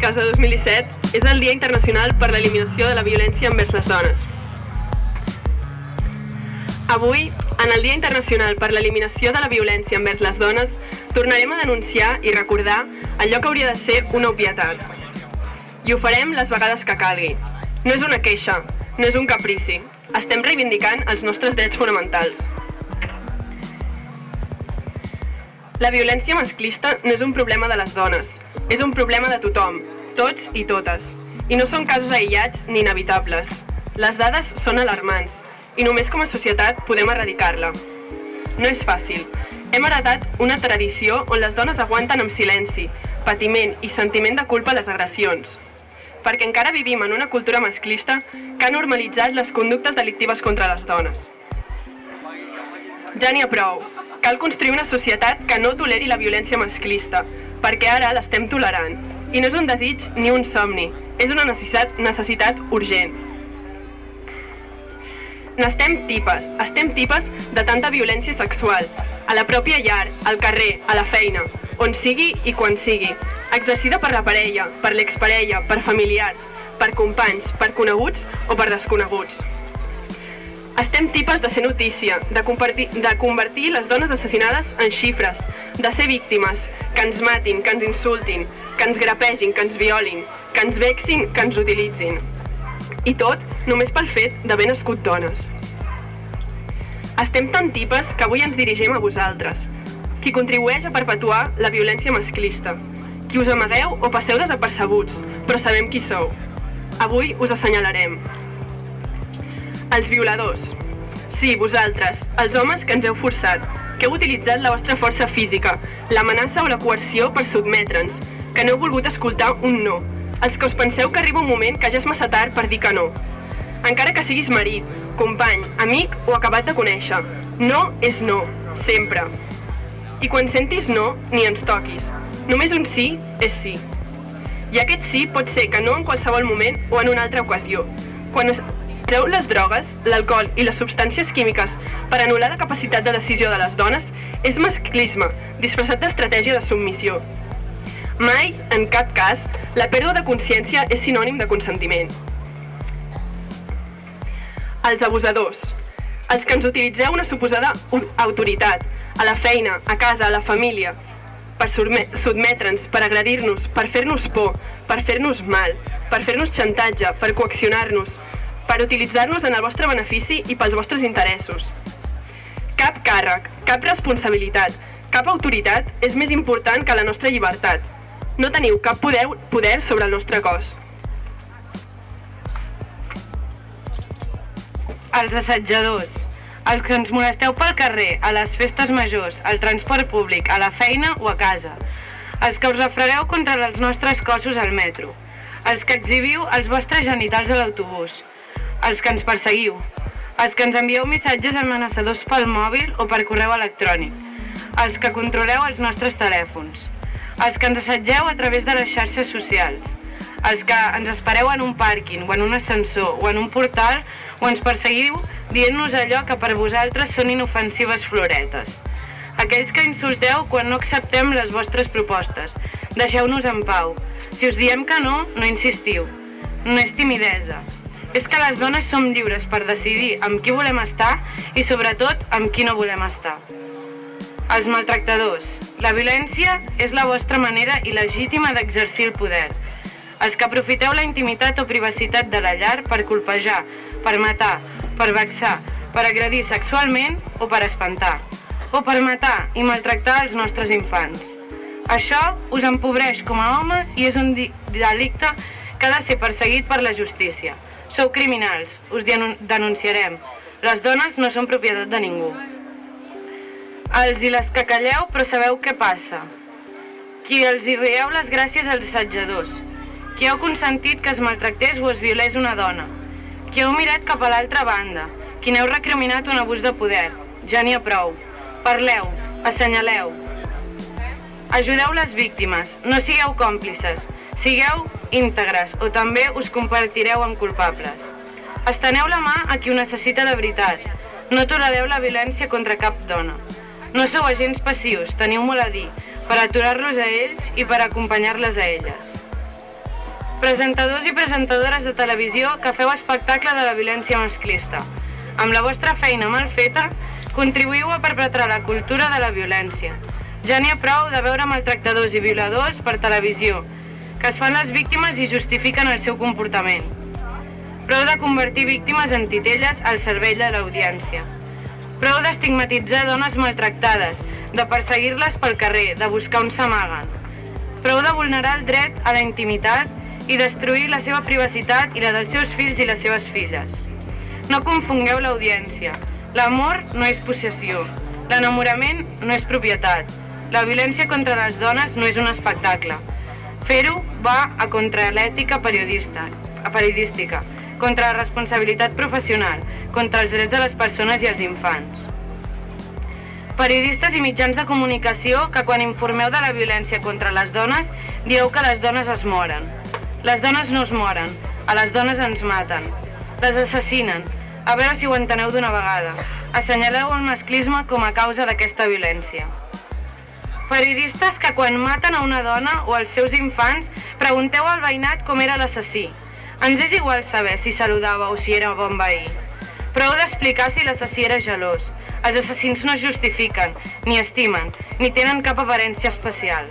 Casa 2017 és el Dia Internacional per l'Eliminació de la Violència envers les Dones. Avui, en el Dia Internacional per l'Eliminació de la Violència envers les Dones, tornarem a denunciar i recordar allò que hauria de ser una obvietat. I ho farem les vegades que calgui. No és una queixa, no és un caprici. Estem reivindicant els nostres drets fonamentals. La violència masclista no és un problema de les dones, és un problema de tothom, tots i totes. I no són casos aïllats ni inevitables. Les dades són alarmants i només com a societat podem erradicar-la. No és fàcil. Hem heretat una tradició on les dones aguanten amb silenci, patiment i sentiment de culpa les agressions. Perquè encara vivim en una cultura masclista que ha normalitzat les conductes delictives contra les dones. Ja n'hi ha prou. Cal construir una societat que no toleri la violència masclista, perquè ara l'estem tolerant. I no és un desig ni un somni, és una necessitat urgent. Estem tipes de tanta violència sexual, a la pròpia llar, al carrer, a la feina, on sigui i quan sigui, exercida per la parella, per l'exparella, per familiars, per companys, per coneguts o per desconeguts. Estem tipes de ser notícia, de convertir les dones assassinades en xifres, de ser víctimes, que ens matin, que ens insultin, que ens grapegin, que ens violin, que ens vexin, que ens utilitzin. I tot només pel fet d'haver nascut dones. Estem tan tipes que avui ens dirigim a vosaltres, qui contribueix a perpetuar la violència masclista, qui us amagueu o passeu desapercebuts, però sabem qui sou. Avui us assenyalarem. Els violadors. Sí, vosaltres, els homes que ens heu forçat, que heu utilitzat la vostra força física, l'amenaça o la coerció per sotmetre'ns, que no heu volgut escoltar un no, els que us penseu que arriba un moment que ja és massa tard per dir que no. Encara que siguis marit, company, amic o acabat de conèixer, no és no, sempre. I quan sentis no, ni ens toquis. Només un sí és sí. I aquest sí pot ser que no en qualsevol moment o en una altra ocasió. Quan utilitzeu les drogues, l'alcohol i les substàncies químiques per anul·lar la capacitat de decisió de les dones és masclisme, disfressat d'estratègia de submissió. Mai, en cap cas, la pèrdua de consciència és sinònim de consentiment. Els abusadors. Els que ens utilitzeu una suposada autoritat, a la feina, a casa, a la família, per sotmetre'ns, per agredir-nos, per fer-nos por, per fer-nos mal, per fer-nos xantatge, per coaccionar-nos, per utilitzar-nos en el vostre benefici i pels vostres interessos. Cap càrrec, cap responsabilitat, cap autoritat és més important que la nostra llibertat. No teniu cap poder sobre el nostre cos. Els assetjadors. Els que ens molesteu pel carrer, a les festes majors, al transport públic, a la feina o a casa. Els que us refregueu contra els nostres cossos al metro. Els que exhibiu els vostres genitals a l'autobús. Els que ens perseguiu, els que ens envieu missatges amenaçadors pel mòbil o per correu electrònic, els que controleu els nostres telèfons, els que ens assetgeu a través de les xarxes socials, els que ens espereu en un pàrquing o en un ascensor o en un portal o ens perseguiu dient-nos allò que per vosaltres són inofensives floretes, aquells que insulteu quan no acceptem les vostres propostes, deixeu-nos en pau. Si us diem que no, no insistiu, no és timidesa. És que les dones som lliures per decidir amb qui volem estar i, sobretot, amb qui no volem estar. Els maltractadors. La violència és la vostra manera il·legítima d'exercir el poder. Els que aprofiteu la intimitat o privacitat de la llar per colpejar, per matar, per vexar, per agredir sexualment o per espantar, o per matar i maltractar els nostres infants. Això us empobreix com a homes i és un delicte que ha de ser perseguit per la justícia. Sou criminals, us denunciarem. Les dones no són propietat de ningú. Els i les que calleu però sabeu què passa. Qui els hi rieu les gràcies als assetjadors. Qui heu consentit que es maltractés o es violés una dona. Qui heu mirat cap a l'altra banda. Qui n'heu recriminat un abús de poder. Ja n'hi ha prou. Parleu, assenyaleu. Ajudeu les víctimes, no sigueu còmplices. Sigueu íntegres o també us convertireu en culpables. Esteneu la mà a qui ho necessita de veritat. No tolereu la violència contra cap dona. No sou agents passius, teniu molt a dir, per aturar-los a ells i per acompanyar-les a elles. Presentadors i presentadores de televisió que feu espectacle de la violència masclista. Amb la vostra feina mal feta, contribuïu a perpetrar la cultura de la violència. Ja n'hi ha prou de veure maltractadors i violadors per televisió, que es fan les víctimes i justifiquen el seu comportament. Prou de convertir víctimes en titelles al cervell de l'audiència. Prou d'estigmatitzar dones maltractades, de perseguir-les pel carrer, de buscar on s'amaguen. Prou de vulnerar el dret a la intimitat i destruir la seva privacitat i la dels seus fills i les seves filles. No confongueu l'audiència. L'amor no és possessió. L'enamorament no és propietat. La violència contra les dones no és un espectacle. Fer-ho va a contra l'ètica periodística, contra la responsabilitat professional, contra els drets de les persones i els infants. Periodistes i mitjans de comunicació que quan informeu de la violència contra les dones dieu que les dones es moren. Les dones no es moren, a les dones ens maten. Les assassinen. A veure si ho enteneu d'una vegada. Assenyaleu el masclisme com a causa d'aquesta violència. Periodistes que quan maten a una dona o als seus infants pregunteu al veïnat com era l'assassí. Ens és igual saber si saludava o si era bon veí. Prou d'explicar si l'assassí era gelós. Els assassins no es justifiquen, ni estimen, ni tenen cap aparença especial.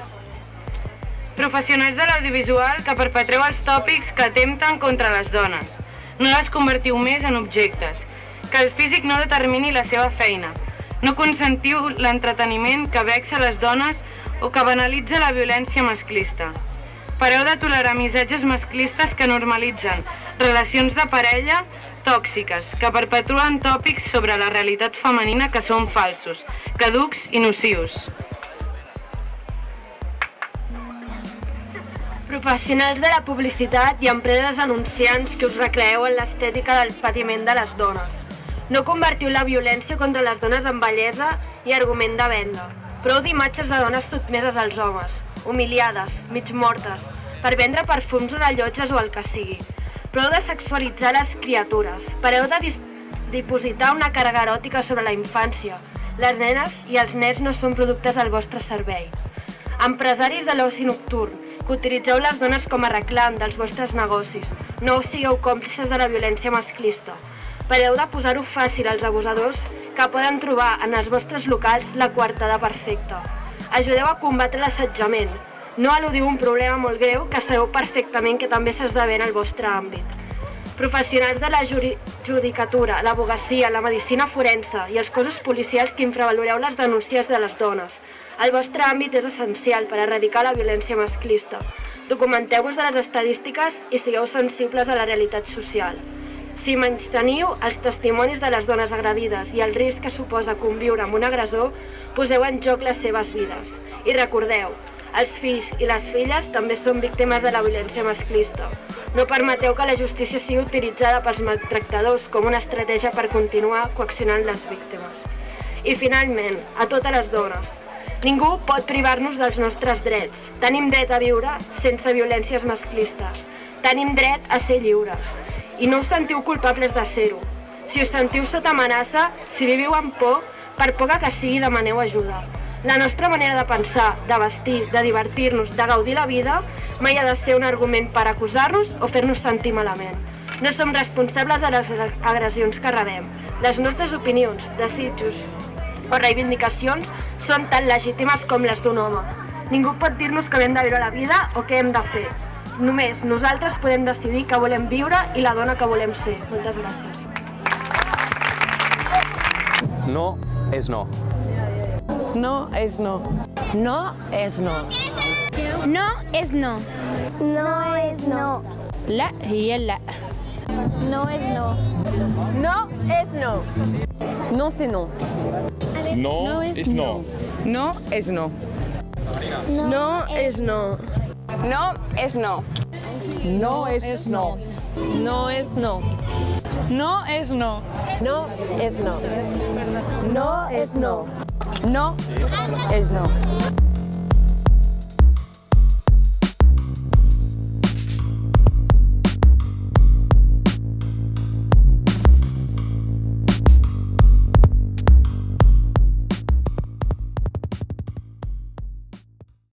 Professionals de l'audiovisual que perpetreu els tòpics que atempten contra les dones. No les convertiu més en objectes. Que el físic no determini la seva feina. No consentiu l'entreteniment que vexa les dones o que banalitza la violència masclista. Pareu de tolerar missatges masclistes que normalitzen relacions de parella tòxiques, que perpetuen tòpics sobre la realitat femenina que són falsos, caducs i nocius. Professionals de la publicitat i empreses anunciants que us recreeu en l'estètica del patiment de les dones. No convertiu la violència contra les dones en bellesa i argument de venda. Prou d'imatges de dones sotmeses als homes, humiliades, mig mortes, per vendre perfums o rellotges o el que sigui. Prou de sexualitzar les criatures. Pareu de dipositar una càrrega eròtica sobre la infància. Les nenes i els nens no són productes al vostre servei. Empresaris de l'oci nocturn, que utilitzeu les dones com a reclam dels vostres negocis. No us sigueu còmplices de la violència masclista. Pareu de posar-ho fàcil als abusadors que poden trobar en els vostres locals la coartada perfecta. Ajudeu a combatre l'assetjament. No eludiu un problema molt greu que sabeu perfectament que també s'esdevé en el vostre àmbit. Professionals de la judicatura, l'advocacia, la medicina forense i els cossos policials que infravaloreu les denúncies de les dones. El vostre àmbit és essencial per erradicar la violència masclista. Documenteu-vos de les estadístiques i sigueu sensibles a la realitat social. Si menysteniu els testimonis de les dones agredides i el risc que suposa conviure amb un agressor, poseu en joc les seves vides. I recordeu, els fills i les filles també són víctimes de la violència masclista. No permeteu que la justícia sigui utilitzada pels maltractadors com una estratègia per continuar coaccionant les víctimes. I finalment, a totes les dones, ningú pot privar-nos dels nostres drets. Tenim dret a viure sense violències masclistes. Tenim dret a ser lliures. I no us sentiu culpables de ser-ho. Si us sentiu sota amenaça, si viviu amb por, per poca que sigui demaneu ajuda. La nostra manera de pensar, de vestir, de divertir-nos, de gaudir la vida, mai ha de ser un argument per acusar-nos o fer-nos sentir malament. No som responsables de les agressions que rebem. Les nostres opinions, desitjos o reivindicacions són tan legítimes com les d'un home. Ningú pot dir-nos com hem de viure la vida o què hem de fer. Només nosaltres podem decidir què volem viure i la dona que volem ser. Moltes gràcies. No és no. No és no. No és no. No és no. No és no. لا هي لا. No és no. No és no. Non c'est non. No is no. No és no. No és no. No és no. No és no. No és no. No és no. No és no. No és no. No és no.